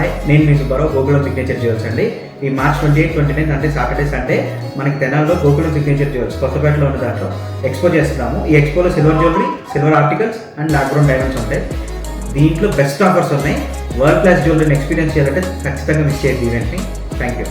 Hi, నేను మీ Subbarao, Gokulam signature jewels అండి. ఈ మార్చ్ 28, 29 అంటే సాటర్డే సండే మనకి తెనాల్లో గోకులం సిగ్నేచర్ జ్యువెల్స్ కొత్తపేటలో ఉన్న దాంట్లో ఎక్స్పో చేస్తున్నాము. ఈ ఎక్స్పోలో silver jewellery, silver articles and lab grown diamonds ఉంటాయి. దీంట్లో బెస్ట్ ఆఫర్స్ ఉన్నాయి. వరల్డ్ క్లాస్ జ్యువెలరీని ఎక్స్పీరియన్స్ చేయాలంటే ఖచ్చితంగా మిస్ చేయదు ఈవెంట్ని. Thank you.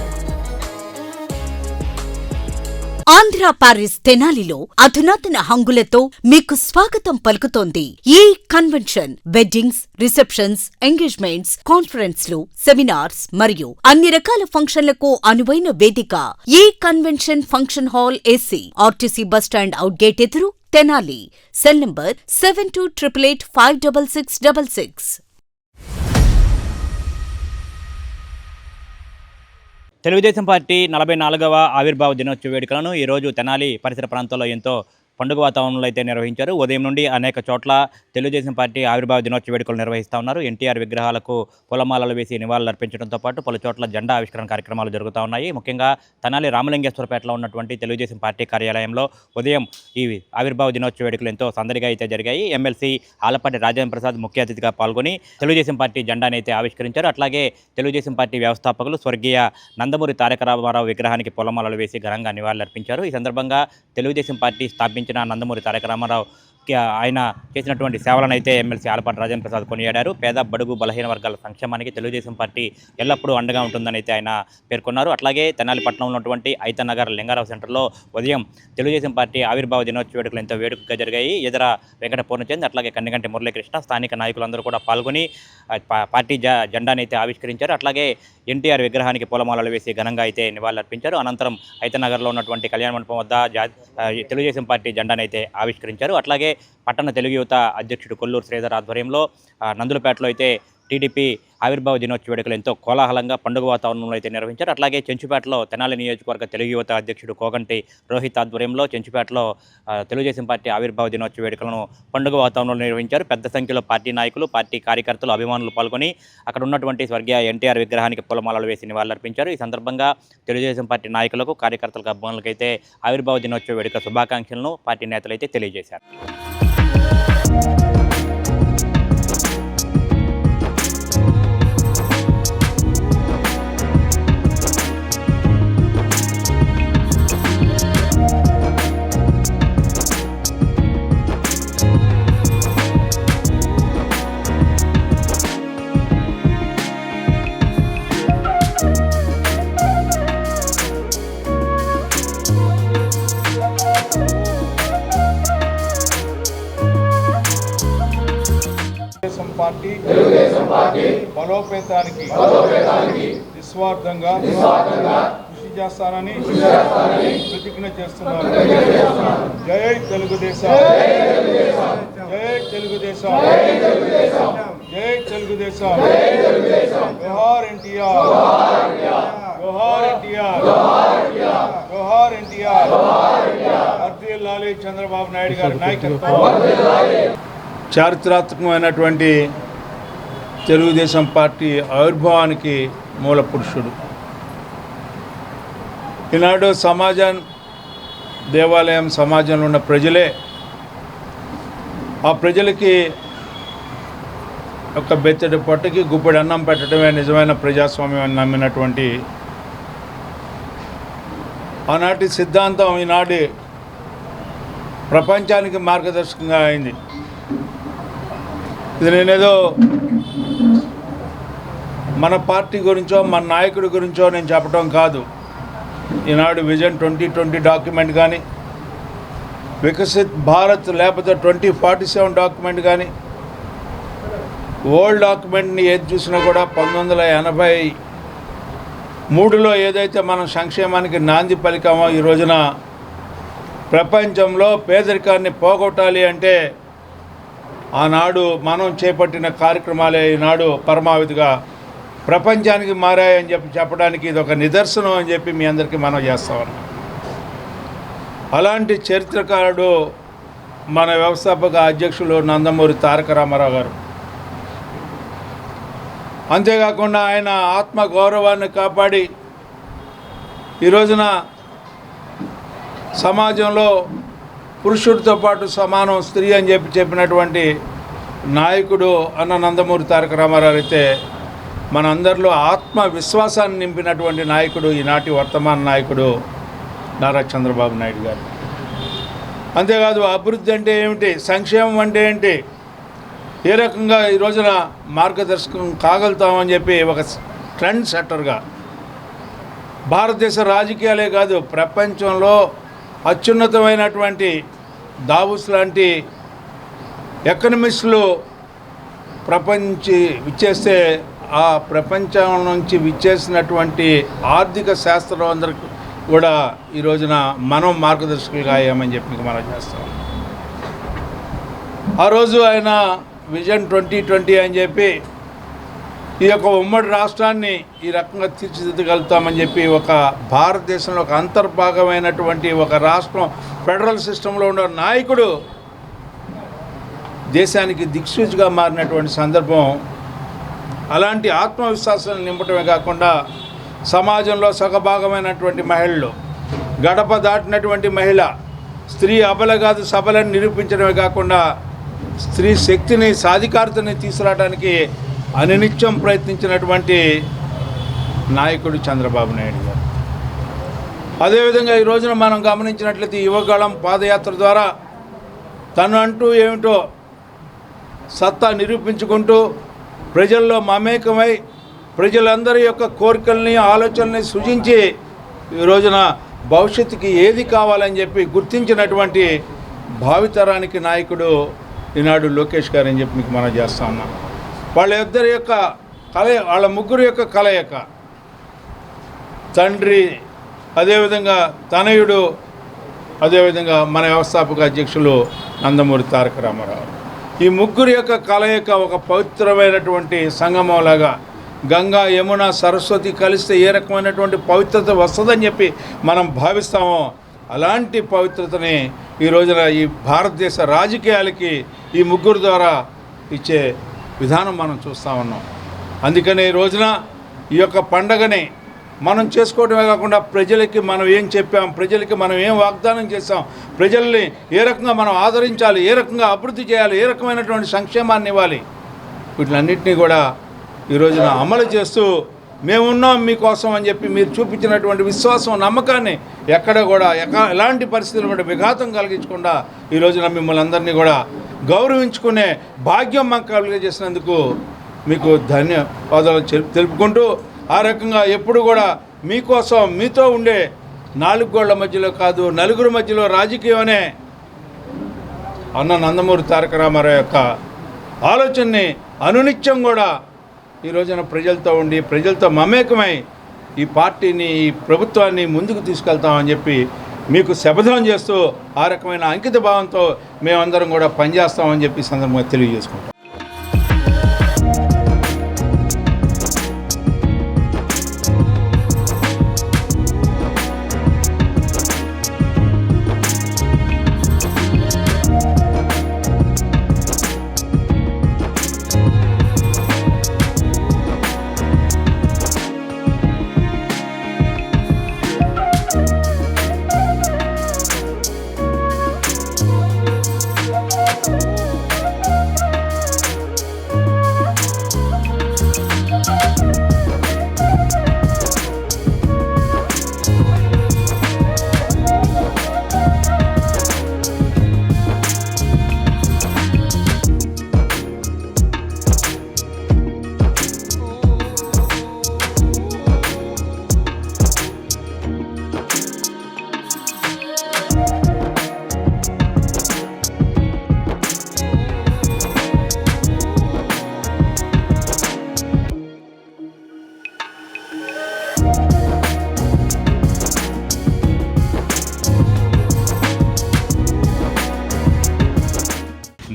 ఆంధ్ర పారిస్ తెనాలిలో అధునాతన హంగులతో మీకు స్వాగతం పలుకుతోంది ఈ కన్వెన్షన్. వెడ్డింగ్స్, రిసెప్షన్స్, ఎంగేజ్మెంట్స్, కాన్ఫరెన్స్లు, సెమినార్స్ మరియు అన్ని రకాల ఫంక్షన్లకు అనువైన వేదిక. ఈ convention function hall AC, RTC bus stand out gate ఎదురు, Tenali. Cell number 7288856666. Telugu Desam party 44వ ఆవిర్భావ దినోత్సవ వేడుకలను ఈరోజు తెనాలి పరిసర ప్రాంతాల్లో ఎంతో పండుగ వాతావరణంలో అయితే నిర్వహించారు. ఉదయం నుండి అనేక చోట్ల తెలుగుదేశం పార్టీ ఆవిర్భావ దినోత్సవ వేడుకలు నిర్వహిస్తూ ఉన్నారు. ఎన్టీఆర్ విగ్రహాలకు పూలమాలలు వేసి నివాళులు అర్పించడంతో పాటు పలు చోట్ల జెండా ఆవిష్కరణ కార్యక్రమాలు జరుగుతూ ఉన్నాయి. ముఖ్యంగా తెనాలి రామలింగేశ్వరపేటలో ఉన్నటువంటి తెలుగుదేశం పార్టీ కార్యాలయంలో ఉదయం ఈ ఆవిర్భావ దినోత్సవ వేడుకలు ఎంతో సందడిగా అయితే జరిగాయి. ఎమ్మెల్సీ ఆలపాటి రాజేంద్ర ప్రసాద్ ముఖ్య అతిథిగా పాల్గొని తెలుగుదేశం పార్టీ జెండాని అయితే ఆవిష్కరించారు. అట్లాగే తెలుగుదేశం పార్టీ వ్యవస్థాపకులు స్వర్గీయ నందమూరి తారక రామారావు విగ్రహానికి పూలమాలలు వేసి ఘనంగా నివాళులు అర్పించారు. ఈ సందర్భంగా తెలుగుదేశం పార్టీ స్థాపించిన నందమూరి తారక రామారావు ఆయన చేసినటువంటి సేవలను అయితే ఎమ్మెల్సీ ఆలపాటి రాజేంద్ర ప్రసాద్ కొనియాడారు. పేద, బడుగు, బలహీన వర్గాల సంక్షేమానికి తెలుగుదేశం పార్టీ ఎల్లప్పుడూ అండగా ఉంటుందని అయితే ఆయన పేర్కొన్నారు. అట్లాగే తెనాలి పట్టణంలో ఉన్నటువంటి ఐతనగర్ లింగారావు సెంటర్లో ఉదయం తెలుగుదేశం పార్టీ ఆవిర్భావ దినోత్సవ వేడుకలు ఎంతో వేడుకగా జరిగాయి. ఎదుర వెంకట పూర్ణచంద్, అట్లాగే కన్నిగంటి మురళీకృష్ణ, స్థానిక నాయకులందరూ కూడా పాల్గొని పార్టీ జెండాని అయితే ఆవిష్కరించారు. అట్లాగే ఎన్టీఆర్ విగ్రహానికి పూలమాలలు వేసి ఘనంగా అయితే నివాళులర్పించారు. అనంతరం ఐతనగర్లో ఉన్నటువంటి కళ్యాణ మండపం వద్ద తెలుగుదేశం పార్టీ జెండాని అయితే ఆవిష్కరించారు. అట్లాగే పట్టణ తెలుగు యువత అధ్యక్షుడు కొల్లూరు శ్రీధర్ ఆధ్వర్యంలో నందులపేటలో అయితే టీడీపీ ఆవిర్భావ దినోత్సవ వేడుకలు ఎంతో కోలాహలంగా పండుగ వాతావరణంలో అయితే నిర్వహించారు. అట్లాగే చెంచుపేటలో తెనాలి నియోజకవర్గ తెలుగు యువత అధ్యక్షుడు కోగంటి రోహిత్ ఆధ్వర్యంలో చెంచుపేటలో తెలుగుదేశం పార్టీ ఆవిర్భావ దినోత్సవ వేడుకలను పండుగ వాతావరణంలో నిర్వహించారు. పెద్ద సంఖ్యలో పార్టీ నాయకులు, పార్టీ కార్యకర్తలు, అభిమానులు పాల్గొని అక్కడ ఉన్నటువంటి స్వర్గీయ ఎన్టీఆర్ విగ్రహానికి పూలమాలలు వేసి నివాళులర్పించారు. ఈ సందర్భంగా తెలుగుదేశం పార్టీ నాయకులకు, కార్యకర్తలకు, అభిమానులకు అయితే ఆవిర్భావ దినోత్సవ వేడుక శుభాకాంక్షలను పార్టీ నేతలు అయితే తెలియజేశారు. తెలుగుదేశం పార్టీ బలోపేతానికి నిస్వార్థంగా కృషి చేస్తానని ప్రతిజ్ఞ చేస్తున్నాను. జై తెలుగుదేశం, జై తెలుగుదేశం, జై తెలుగుదేశం. జోహార్ ఎన్టీఆర్, జోహార్ ఎన్టీఆర్, జోహార్ ఎన్టీఆర్. వర్ధిల్లాలి చంద్రబాబు నాయుడు గారి నాయకత్వం. చారిత్రాత్మకమైనటువంటి తెలుగుదేశం పార్టీ ఆవిర్భావానికి మూల పురుషుడు. ఈనాడు దేవాలయం సమాజంలో ఉన్న ప్రజలే ఆ ప్రజలకి ఒక బెత్తడి పొట్టకి గుప్పెడి అన్నం పెట్టడమే నిజమైన ప్రజాస్వామ్యం అని నమ్మినటువంటి ఆనాటి సిద్ధాంతం ఈనాటి ప్రపంచానికి మార్గదర్శకంగా అయింది. ఇది నేనేదో మన పార్టీ గురించో, మన నాయకుడి గురించో నేను చెప్పడం కాదు. ఈనాడు విజన్ 2020 డాక్యుమెంట్ కానీ, వికసిత్ భారత్ లేకపోతే 2047 డాక్యుమెంట్ కానీ, ఓల్డ్ డాక్యుమెంట్ని ఏది చూసినా కూడా 1983లో ఏదైతే మనం సంక్షేమానికి నాంది పలికామో, ఈ రోజున ప్రపంచంలో పేదరికాన్ని పోగొట్టాలి అంటే ఆనాడు మనం చేపట్టిన కార్యక్రమాలే ఈనాడు పరమావధిగా ప్రపంచానికి మారాయని చెప్పడానికి ఇది ఒక నిదర్శనం అని చెప్పి మీ అందరికీ మనం చేస్తామన్నాం. అలాంటి చరిత్రకారుడు మన వ్యవస్థాపక అధ్యక్షులు నందమూరి తారక రామారావు గారు. అంతేకాకుండా ఆయన ఆత్మ గౌరవాన్ని కాపాడి ఈ రోజున సమాజంలో పురుషుడితో పాటు సమానం స్త్రీ అని చెప్పినటువంటి నాయకుడు అన్న నందమూరి తారక రామారావు అయితే మనందరిలో ఆత్మవిశ్వాసాన్ని నింపినటువంటి నాయకుడు, ఈనాటి వర్తమాన నాయకుడు నారా చంద్రబాబు నాయుడు గారు. అంతేకాదు అభివృద్ధి అంటే ఏమిటి, సంక్షేమం అంటే ఏంటి, ఏ రకంగా ఈ రోజున మార్గదర్శకం కాగలుగుతామని చెప్పి ఒక ట్రెండ్ సెట్టర్గా భారతదేశ రాజకీయాలే కాదు ప్రపంచంలో అత్యున్నతమైనటువంటి దావోస్ లాంటి ఎకనమిస్టులు విచ్చేస్తే ఆ ప్రపంచం నుంచి విచ్చేసినటువంటి ఆర్థిక శాస్త్రవేత్తలందరికీ కూడా ఈ రోజున మనం మార్గదర్శకులుగా అయ్యామని చెప్పి మనం చేస్తాం. ఆ రోజు ఆయన విజన్ 2020 అని చెప్పి ఈ యొక్క ఉమ్మడి రాష్ట్రాన్ని ఈ రకంగా తీర్చిదిద్దగలుగుతామని చెప్పి ఒక భారతదేశంలో ఒక అంతర్భాగమైనటువంటి ఒక రాష్ట్రం ఫెడరల్ సిస్టంలో ఉన్న నాయకుడు దేశానికి దిక్సూచిగా మారినటువంటి సందర్భం. అలాంటి ఆత్మవిశ్వాసాన్ని నింపటమే కాకుండా సమాజంలో సగభాగమైనటువంటి మహిళలు, గడప దాటినటువంటి మహిళ, స్త్రీ అబల కాదు సబలని నిరూపించడమే కాకుండా స్త్రీ శక్తిని, సాధికారతని తీసుకురావడానికి అనినిత్యం ప్రయత్నించినటువంటి నాయకుడు చంద్రబాబు నాయుడు గారు. అదేవిధంగా ఈ రోజున మనం గమనించినట్లయితే యువగళం పాదయాత్ర ద్వారా తను అంటూ ఏమిటో సత్తా నిరూపించుకుంటూ ప్రజల్లో మమేకమై ప్రజలందరి యొక్క కోరికల్ని, ఆలోచనల్ని సృజించి ఈ రోజున భవిష్యత్తుకి ఏది కావాలని చెప్పి గుర్తించినటువంటి భావితరానికి నాయకుడు ఈనాడు లోకేష్ గారు అని చెప్పి మీకు మనం చేస్తా ఉన్నాం. వాళ్ళ ముగ్గురు యొక్క కలయిక, తండ్రి, అదేవిధంగా తనయుడు, అదేవిధంగా మన వ్యవస్థాపక అధ్యక్షులు నందమూరి తారక రామారావు, ఈ ముగ్గురు యొక్క కలయిక ఒక పవిత్రమైనటువంటి సంగమంలాగా గంగా, యమున, సరస్వతి కలిస్తే ఏ రకమైనటువంటి పవిత్రత వస్తుందని చెప్పి మనం భావిస్తామో అలాంటి పవిత్రతని ఈ రోజున ఈ భారతదేశ రాజకీయాలకి ఈ ముగ్గురు ద్వారా ఇచ్చే విధానం మనం చూస్తూ ఉన్నాం. అందుకనే ఈ రోజున ఈ యొక్క పండగని మనం చేసుకోవడమే కాకుండా ప్రజలకి మనం ఏం చెప్పాం, ప్రజలకి మనం ఏం వాగ్దానం చేసాం, ప్రజల్ని ఏ రకంగా మనం ఆదరించాలి, ఏ రకంగా అభివృద్ధి చేయాలి, ఏ రకమైనటువంటి సంక్షేమాన్ని ఇవ్వాలి, వీటిలన్నింటినీ కూడా ఈ రోజున అమలు చేస్తూ మేమున్నాం మీకోసం అని చెప్పి మీరు చూపించినటువంటి విశ్వాసం, నమ్మకాన్ని ఎక్కడ కూడా ఎలాంటి పరిస్థితులు కూడా విఘాతం కలిగించకుండా ఈ రోజున మిమ్మల్ని అందరినీ కూడా గౌరవించుకునే భాగ్యం మాకు కలిగజేసినందుకు మీకు ధన్యవాదాలు తెలుపుకుంటూ, ఆ రకంగా ఎప్పుడు కూడా మీకోసం మీతో ఉండే 4 గోళ్ల మధ్యలో కాదు నలుగురు మధ్యలో రాజకీయం అనే అన్న నందమూరి తారక రామారావు యొక్క ఆలోచనని అనునిత్యం కూడా ఈ రోజున ప్రజలతో ఉండి ప్రజలతో మమేకమై ఈ పార్టీని, ఈ ప్రభుత్వాన్ని ముందుకు తీసుకెళ్తామని చెప్పి మీకు శపథం చేస్తూ ఆ రకమైన అంకిత భావంతో మేమందరం కూడా పనిచేస్తామని చెప్పి సందర్భంగా తెలియజేసుకుంటాం.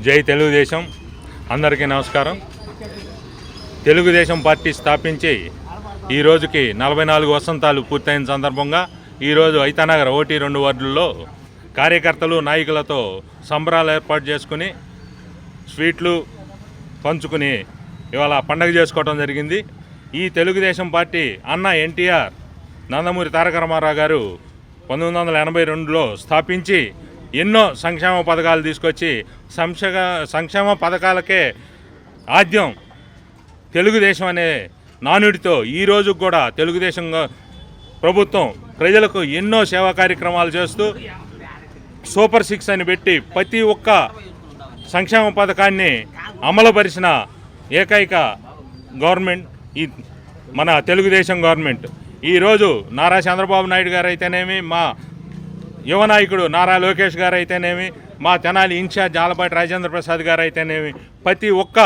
జై తెలుగుదేశం. అందరికీ నమస్కారం. తెలుగుదేశం పార్టీ స్థాపించి ఈ రోజుకి 44 వసంతాలు పూర్తయిన సందర్భంగా ఈరోజు ఐతానగర్ 1-2 వార్డుల్లో కార్యకర్తలు, నాయకులతో సంబరాలు ఏర్పాటు చేసుకుని స్వీట్లు పంచుకుని ఇవాళ పండగ చేసుకోవడం జరిగింది. ఈ తెలుగుదేశం పార్టీ అన్న ఎన్టీఆర్ నందమూరి తారక రామారావు గారు 1982లో స్థాపించి ఎన్నో సంక్షేమ పథకాలు తీసుకొచ్చి సంక్షేమ పథకాలకే ఆద్యం తెలుగుదేశం అనే నానుడితో ఈరోజు కూడా తెలుగుదేశం ప్రభుత్వం ప్రజలకు ఎన్నో సేవా కార్యక్రమాలు చేస్తూ సూపర్ 6 అని పెట్టి ప్రతి ఒక్క సంక్షేమ పథకాన్ని అమలుపరిచిన ఏకైక గవర్నమెంట్ ఈ మన తెలుగుదేశం గవర్నమెంట్. ఈరోజు నారా చంద్రబాబు నాయుడు గారు అయితేనేమి, మా యువ నాయకుడు నారా లోకేష్ గారు అయితేనేమి, మా తెనాలి ఇన్ఛార్జ్ ఆలపాటి రాజేంద్ర ప్రసాద్ గారు అయితేనేమి, ప్రతి ఒక్క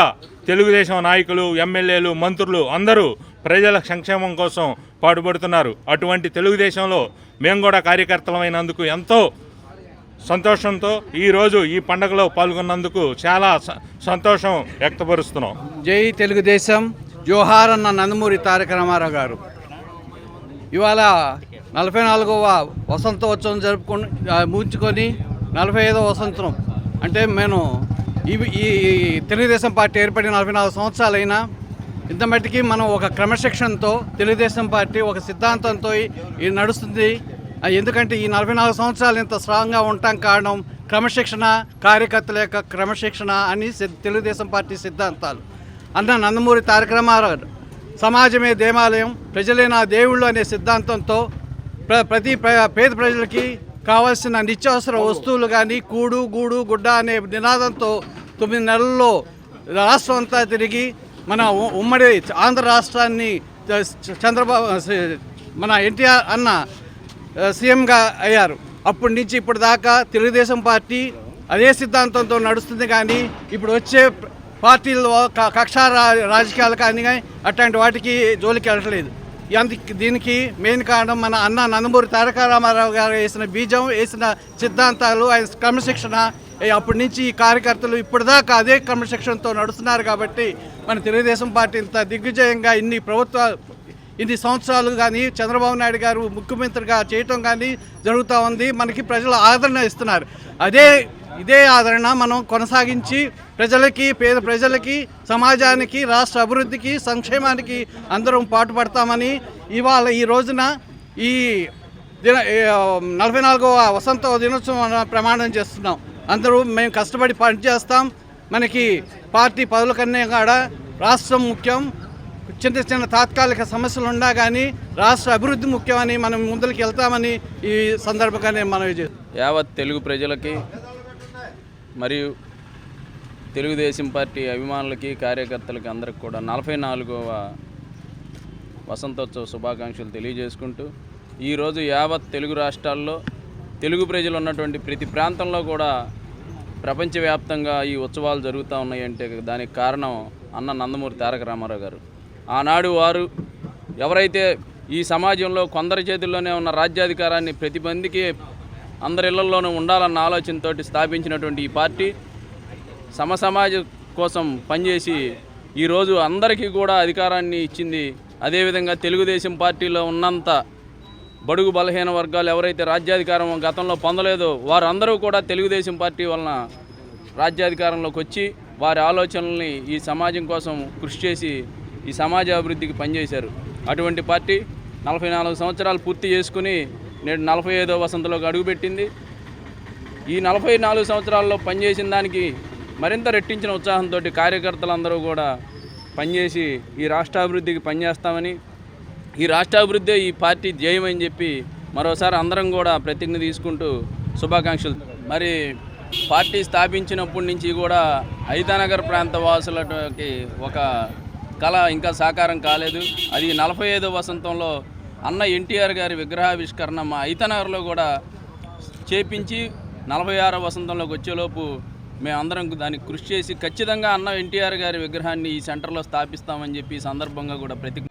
తెలుగుదేశం నాయకులు, ఎమ్మెల్యేలు, మంత్రులు అందరూ ప్రజల సంక్షేమం కోసం పాటుపడుతున్నారు. అటువంటి తెలుగుదేశంలో మేము కూడా కార్యకర్తలమైనందుకు ఎంతో సంతోషంతో ఈరోజు ఈ పండుగలో పాల్గొన్నందుకు చాలా సంతోషం వ్యక్తపరుస్తున్నాం. జై తెలుగుదేశం, జోహార్ అన్న నందమూరి తారక రామారావు గారు. ఇవాళ 44వ వసంతోత్సవం ముగించుకొని 45వ వసంతం అంటే మేము ఈ తెలుగుదేశం పార్టీ ఏర్పడిన 44 సంవత్సరాలైనా ఇంత మట్టికి మనం ఒక క్రమశిక్షణతో తెలుగుదేశం పార్టీ ఒక సిద్ధాంతంతో ఇది నడుస్తుంది. ఎందుకంటే ఈ 44 సంవత్సరాలు ఇంత స్ట్రాంగ్గా ఉండటం కారణం క్రమశిక్షణ, కార్యకర్తల యొక్క క్రమశిక్షణ అని తెలుగుదేశం పార్టీ సిద్ధాంతాలు. అన్న నందమూరి తారక రామారావు సమాజమే దేవాలయం, ప్రజలే నా దేవుళ్ళు అనే సిద్ధాంతంతో ప్రతి పేద ప్రజలకి కావాల్సిన నిత్యావసర వస్తువులు కానీ కూడు గూడు గుడ్డ అనే నినాదంతో 9 నెలల్లో రాష్ట్రం అంతా తిరిగి మన ఉమ్మడి ఆంధ్ర రాష్ట్రాన్ని చంద్రబాబు మన ఎన్టీఆర్ అన్న సీఎంగా అయ్యారు. అప్పటి నుంచి ఇప్పటి దాకా తెలుగుదేశం పార్టీ అదే సిద్ధాంతంతో నడుస్తుంది. కానీ ఇప్పుడు వచ్చే పార్టీల్లో కక్ష రాజకీయాలు కానీ అట్లాంటి వాటికి జోలికి వెళ్ళట్లేదు. దీనికి మెయిన్ కారణం మన అన్న నందమూరి తారక రామారావు గారు వేసిన బీజం, వేసిన సిద్ధాంతాలు, ఆయన క్రమశిక్షణ. అప్పటి నుంచి ఈ కార్యకర్తలు ఇప్పటిదాకా అదే క్రమశిక్షణతో నడుస్తున్నారు. కాబట్టి మన తెలుగుదేశం పార్టీ ఇంత దిగ్విజయంగా ఇన్ని సంవత్సరాలు కానీ చంద్రబాబు నాయుడు గారు ముఖ్యమంత్రిగా చేయటం కానీ జరుగుతూ ఉంది. మనకి ప్రజలు ఆదరణ ఇస్తున్నారు. ఇదే ఆదరణ మనం కొనసాగించి పేద ప్రజలకి, సమాజానికి, రాష్ట్ర అభివృద్ధికి, సంక్షేమానికి అందరం పాటుపడతామని ఈ రోజున ఈ 44వ వసంత దినోత్సవం ప్రమాణం చేస్తున్నాం. అందరూ మేము కష్టపడి పనిచేస్తాం. మనకి పార్టీ పదవుల కన్నా కూడా రాష్ట్రం ముఖ్యం. చిన్న తాత్కాలిక సమస్యలు ఉన్నా కానీ రాష్ట్ర అభివృద్ధి ముఖ్యమని మనం ముందుకు వెళ్తామని ఈ సందర్భంగానే మనవి చేస్తాం. యావత్ తెలుగు ప్రజలకి మరియు తెలుగుదేశం పార్టీ అభిమానులకి, కార్యకర్తలకి అందరికి కూడా 44వ వసంతోత్సవ శుభాకాంక్షలు తెలియజేసుకుంటూ ఈరోజు యావత్ తెలుగు రాష్ట్రాల్లో తెలుగు ప్రజలు ఉన్నటువంటి ప్రతి ప్రాంతంలో కూడా ప్రపంచవ్యాప్తంగా ఈ ఉత్సవాలు జరుగుతూ ఉన్నాయంటే దానికి కారణం అన్న నందమూరి తారక రామారావు గారు. ఆనాడు వారు ఎవరైతే ఈ సమాజంలో కొందరి చేతుల్లోనే ఉన్న రాజ్యాధికారాన్ని ప్రతి మందికి అందరి ఇళ్లలోనూ ఉండాలన్న ఆలోచనతో స్థాపించినటువంటి ఈ పార్టీ సమాజం కోసం పనిచేసి ఈరోజు అందరికీ కూడా అధికారాన్ని ఇచ్చింది. అదేవిధంగా తెలుగుదేశం పార్టీలో ఉన్నంత బడుగు బలహీన వర్గాలు ఎవరైతే రాజ్యాధికారం గతంలో పొందలేదో వారందరూ కూడా తెలుగుదేశం పార్టీ వలన రాజ్యాధికారంలోకి వచ్చి వారి ఆలోచనల్ని ఈ సమాజం కోసం కృషి చేసి ఈ సమాజ అభివృద్ధికి పనిచేశారు. అటువంటి పార్టీ 44 సంవత్సరాలు పూర్తి చేసుకుని నేడు 45వ వసంతలోకి అడుగుపెట్టింది. ఈ 44 సంవత్సరాల్లో పనిచేసిన దానికి మరింత రెట్టించిన ఉత్సాహంతో కార్యకర్తలందరూ కూడా పనిచేసి ఈ రాష్ట్రాభివృద్ధికి పనిచేస్తామని, ఈ రాష్ట్రాభివృద్ధి ఈ పార్టీ ధ్యేయమని చెప్పి మరోసారి అందరం కూడా ప్రతిజ్ఞ తీసుకుంటూ శుభాకాంక్షలు. మరి పార్టీ స్థాపించినప్పటి నుంచి కూడా ఐతానగర్ ప్రాంత వాసులకి ఒక కళ ఇంకా సాకారం కాలేదు. అది 45వ వసంతంలో అన్న ఎన్టీఆర్ గారి విగ్రహావిష్కరణ మా ఐతానగర్లో కూడా చేపించి 46వ వసంతంలోకి వచ్చేలోపు మేమందరం దానికి కృషి చేసి ఖచ్చితంగా అన్న ఎన్టీఆర్ గారి విగ్రహాన్ని ఈ సెంటర్లో స్థాపిస్తామని చెప్పి ఈ సందర్భంగా కూడా ప్రతిజ్ఞ